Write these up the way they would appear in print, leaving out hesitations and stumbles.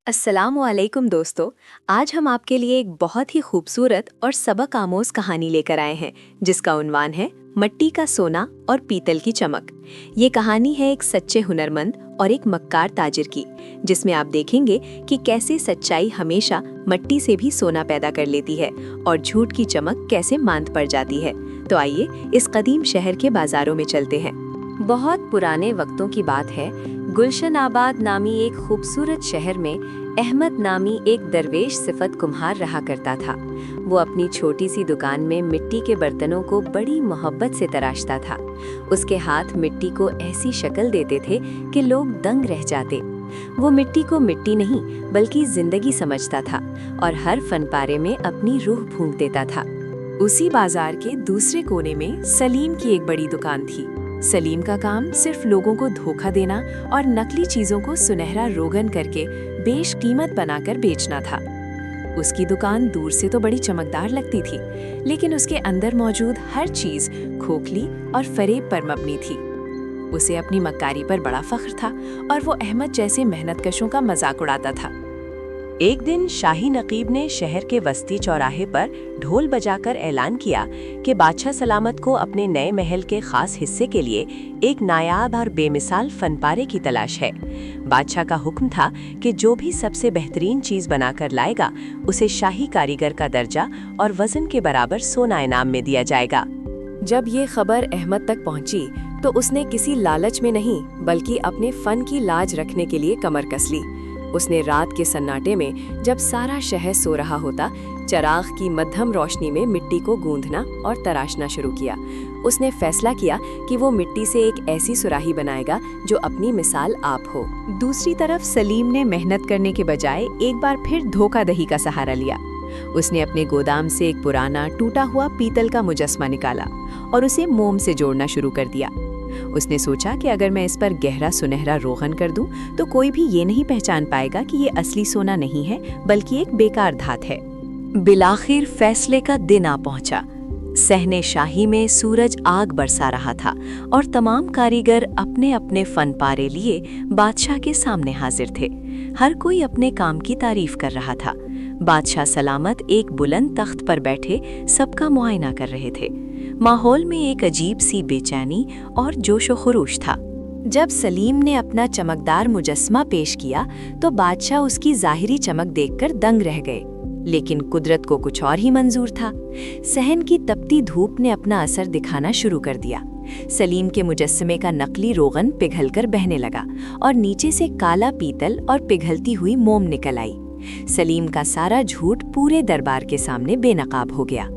अस्सलाम वालेकुम दोस्तों। आज हम आपके लिए एक बहुत ही खूबसूरत और सबक आमोज कहानी लेकर आए हैं जिसका उन्वान है मट्टी का सोना और पीतल की चमक। ये कहानी है एक सच्चे हुनरमंद और एक मक्कार ताजिर की, जिसमें आप देखेंगे कि कैसे सच्चाई हमेशा मट्टी से भी सोना पैदा कर लेती है और झूठ की चमक कैसे मांद पड़ जाती है। तो आइए इस कदीम शहर के बाजारों में चलते हैं। बहुत पुराने वक्तों की बात है। गुलशन आबाद नामी एक खूबसूरत शहर में अहमद नामी एक दरवेश सिफत कुम्हार रहा करता था। वो अपनी छोटी सी दुकान में मिट्टी के बर्तनों को बड़ी मोहब्बत से तराशता था। उसके हाथ मिट्टी को ऐसी शक्ल देते थे कि लोग दंग रह जाते। वो मिट्टी को मिट्टी नहीं बल्कि जिंदगी समझता था और हर फनपारे में अपनी रूह फूंक देता था। उसी बाजार के दूसरे कोने में सलीम की एक बड़ी दुकान थी। सलीम का काम सिर्फ लोगों को धोखा देना और नकली चीजों को सुनहरा रोगन करके बेशकीमत बनाकर बेचना था। उसकी दुकान दूर से तो बड़ी चमकदार लगती थी, लेकिन उसके अंदर मौजूद हर चीज खोखली और फरेब पर मबनी थी। उसे अपनी मक्कारी पर बड़ा फख्र था और वो अहमद जैसे मेहनतकशों का मजाक उड़ाता था। एक दिन शाही नकीब ने शहर के वस्ती चौराहे पर ढोल बजाकर ऐलान किया कि बादशाह सलामत को अपने नए महल के खास हिस्से के लिए एक नायाब और बेमिसाल फनपारे की तलाश है। बादशाह का हुक्म था कि जो भी सबसे बेहतरीन चीज बनाकर लाएगा उसे शाही कारीगर का दर्जा और वजन के बराबर सोना इनाम में दिया जाएगा। जब ये खबर अहमद तक पहुंची तो उसने किसी लालच में नहीं बल्कि अपने फन की लाज रखने के लिए कमर कस ली। उसने रात के सन्नाटे में, जब सारा शहर सो रहा होता, चराग की मध्यम रोशनी में मिट्टी को गूंथना और तराशना शुरू किया। उसने फैसला किया कि वो मिट्टी से एक ऐसी सुराही बनाएगा जो अपनी मिसाल आप हो। दूसरी तरफ सलीम ने मेहनत करने के बजाय एक बार फिर धोखाधड़ी का सहारा लिया। उसने अपने गोदाम से एक पुराना टूटा हुआ पीतल का मुजस्मा निकाला और उसे मोम से जोड़ना शुरू कर दिया। उसने सोचा कि अगर मैं इस पर गहरा सुनहरा रोगन कर दूं तो कोई भी ये नहीं पहचान पाएगा कि ये असली सोना नहीं है बल्कि एक बेकार धात है। बिलाखिर फैसले का दिन आ पहुंचा। सहने शाही में सूरज आग बरसा रहा था और तमाम कारीगर अपने अपने फनपारे लिए बादशाह के सामने हाजिर थे। हर कोई अपने काम की तारीफ कर रहा था। बादशाह सलामत एक बुलंद तख्त पर बैठे सबका मुआयना कर रहे थे। माहौल में एक अजीब सी बेचैनी और जोशो खरूश था। जब सलीम ने अपना चमकदार मुजस्मा पेश किया तो बादशाह उसकी ज़ाहिरी चमक देखकर दंग रह गए, लेकिन कुदरत को कुछ और ही मंजूर था। सहन की तपती धूप ने अपना असर दिखाना शुरू कर दिया। सलीम के मुजस्समे का नकली रोगन पिघलकर बहने लगा और नीचे से काला पीतल और पिघलती हुई मोम निकल आई। सलीम का सारा झूठ पूरे दरबार के सामने बेनकाब हो गया।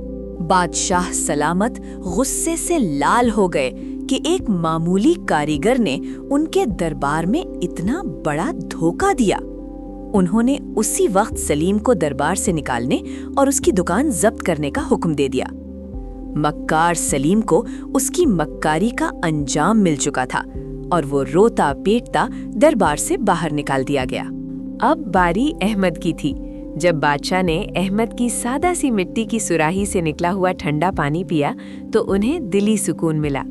बादशाह सलामत गुस्से से लाल हो गए कि एक मामूली कारीगर ने उनके दरबार में इतना बड़ा धोखा दिया। उन्होंने उसी वक्त सलीम को दरबार से निकालने और उसकी दुकान जब्त करने का हुक्म दे दिया। मक्कार सलीम को उसकी मक्कारी का अंजाम मिल चुका था और वो रोता पीटता दरबार से बाहर निकाल दिया गया। अब बारी अहमद की थी। जब बादशाह ने अहमद की सादा सी मिट्टी की सुराही से निकला हुआ ठंडा पानी पिया तो उन्हें दिली सुकून मिला।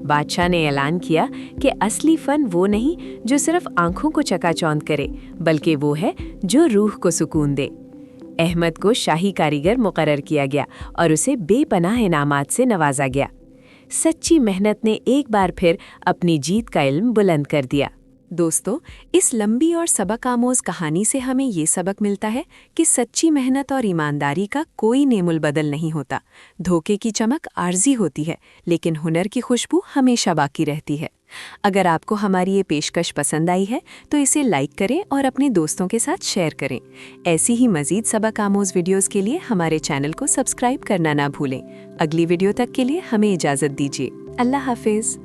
बादशाह ने ऐलान किया कि असली फन वो नहीं जो सिर्फ आंखों को चकाचौंध करे, बल्कि वो है जो रूह को सुकून दे। अहमद को शाही कारीगर मुकर्रर किया गया और उसे बेपनाह इनामात से नवाजा गया। सच्ची मेहनत ने एक बार फिर अपनी जीत का इल्म बुलंद कर दिया। दोस्तों, इस लंबी और सबक आमोज कहानी से हमें ये सबक मिलता है कि सच्ची मेहनत और ईमानदारी का कोई नेमुल बदल नहीं होता। धोखे की चमक आर्जी होती है, लेकिन हुनर की खुशबू हमेशा बाकी रहती है। अगर आपको हमारी ये पेशकश पसंद आई है तो इसे लाइक करें और अपने दोस्तों के साथ शेयर करें। ऐसी ही मज़ीद सबक आमोज वीडियोज़ के लिए हमारे चैनल को सब्सक्राइब करना ना भूलें। अगली वीडियो तक के लिए हमें इजाज़त दीजिए। अल्लाह हाफिज़।